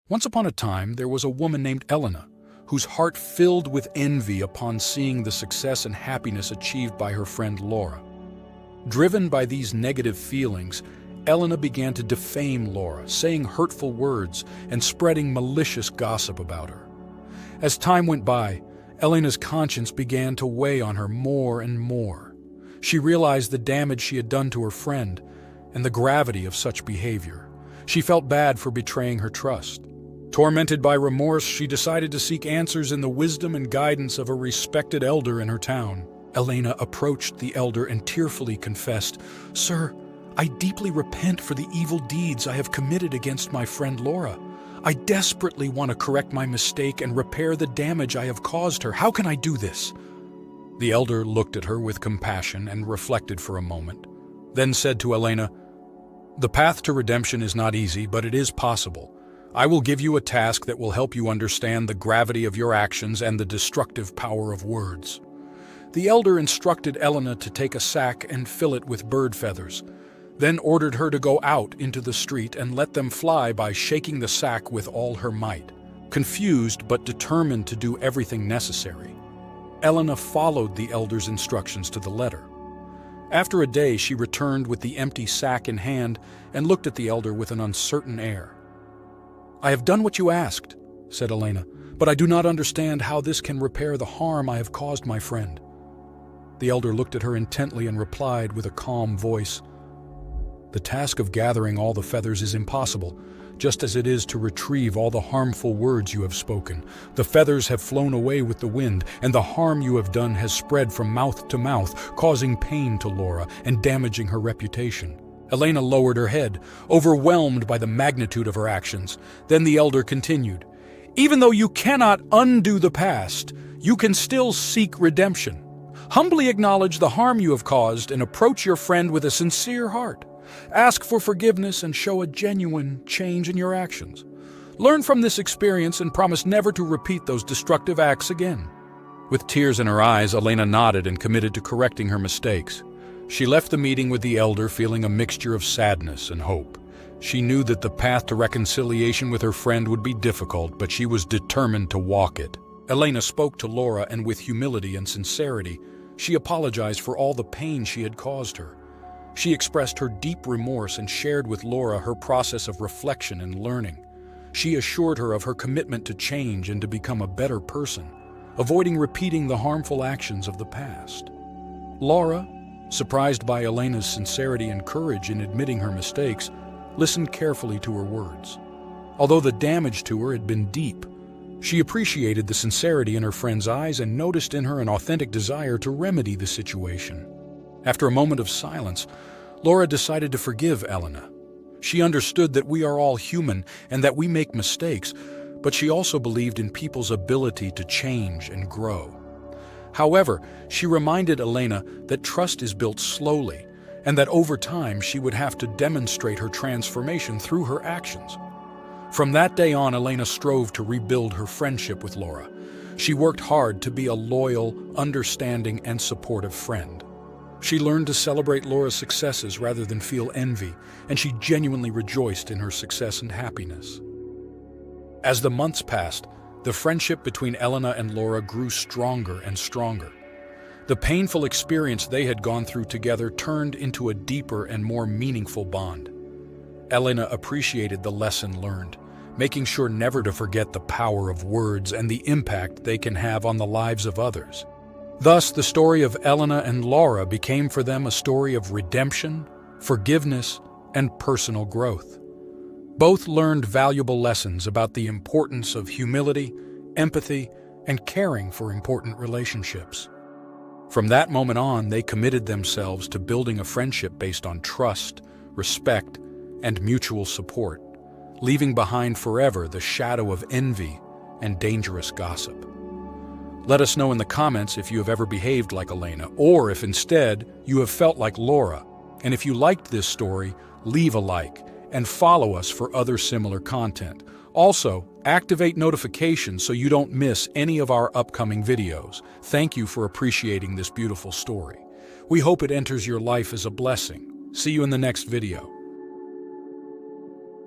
Once upon a time, there was a woman named Elena, whose heart filled with envy upon seeing the success and happiness achieved by her friend Laura. Driven by these negative feelings, Elena began to defame Laura, saying hurtful words and spreading malicious gossip about her. As time went by, Elena's conscience began to weigh on her more and more. She realized the damage she had done to her friend and the gravity of such behavior. She felt bad for betraying her trust. Tormented by remorse, she decided to seek answers in the wisdom and guidance of a respected elder in her town. Elena approached the elder and tearfully confessed, "Sir, I deeply repent for the evil deeds I have committed against my friend Laura. I desperately want to correct my mistake and repair the damage I have caused her. How can I do this?" The elder looked at her with compassion and reflected for a moment, then said to Elena, "The path to redemption is not easy, but it is possible. I will give you a task that will help you understand the gravity of your actions and the destructive power of words." The elder instructed Elena to take a sack and fill it with bird feathers, then ordered her to go out into the street and let them fly by shaking the sack with all her might. Confused but determined to do everything necessary, Elena followed the elder's instructions to the letter. After a day, she returned with the empty sack in hand and looked at the elder with an uncertain air. "I have done what you asked," said Elena, "but I do not understand how this can repair the harm I have caused my friend." The elder looked at her intently and replied with a calm voice, "The task of gathering all the feathers is impossible, just as it is to retrieve all the harmful words you have spoken. The feathers have flown away with the wind, and the harm you have done has spread from mouth to mouth, causing pain to Laura and damaging her reputation." Elena lowered her head, overwhelmed by the magnitude of her actions. Then the elder continued, "Even though you cannot undo the past, you can still seek redemption. Humbly acknowledge the harm you have caused and approach your friend with a sincere heart. Ask for forgiveness and show a genuine change in your actions. Learn from this experience and promise never to repeat those destructive acts again." With tears in her eyes, Elena nodded and committed to correcting her mistakes. She left the meeting with the elder feeling a mixture of sadness and hope. She knew that the path to reconciliation with her friend would be difficult, but she was determined to walk it. Elena spoke to Laura, and with humility and sincerity, she apologized for all the pain she had caused her. She expressed her deep remorse and shared with Laura her process of reflection and learning. She assured her of her commitment to change and to become a better person, avoiding repeating the harmful actions of the past. Laura, surprised by Elena's sincerity and courage in admitting her mistakes, listened carefully to her words. Although the damage to her had been deep, she appreciated the sincerity in her friend's eyes and noticed in her an authentic desire to remedy the situation. After a moment of silence, Laura decided to forgive Elena. She understood that we are all human and that we make mistakes, but she also believed in people's ability to change and grow. However, she reminded Elena that trust is built slowly and that over time she would have to demonstrate her transformation through her actions. From that day on, Elena strove to rebuild her friendship with Laura. She worked hard to be a loyal, understanding, and supportive friend. She learned to celebrate Laura's successes rather than feel envy, and she genuinely rejoiced in her success and happiness. As the months passed, the friendship between Elena and Laura grew stronger and stronger. The painful experience they had gone through together turned into a deeper and more meaningful bond. Elena appreciated the lesson learned, making sure never to forget the power of words and the impact they can have on the lives of others. Thus, the story of Elena and Laura became for them a story of redemption, forgiveness, and personal growth. Both learned valuable lessons about the importance of humility, empathy, and caring for important relationships. From that moment on, they committed themselves to building a friendship based on trust, respect, and mutual support, leaving behind forever the shadow of envy and dangerous gossip. Let us know in the comments if you have ever behaved like Elena, or if instead you have felt like Laura. And if you liked this story, leave a like and follow us for other similar content. Also, activate notifications so you don't miss any of our upcoming videos. Thank you for appreciating this beautiful story. We hope it enters your life as a blessing. See you in the next video.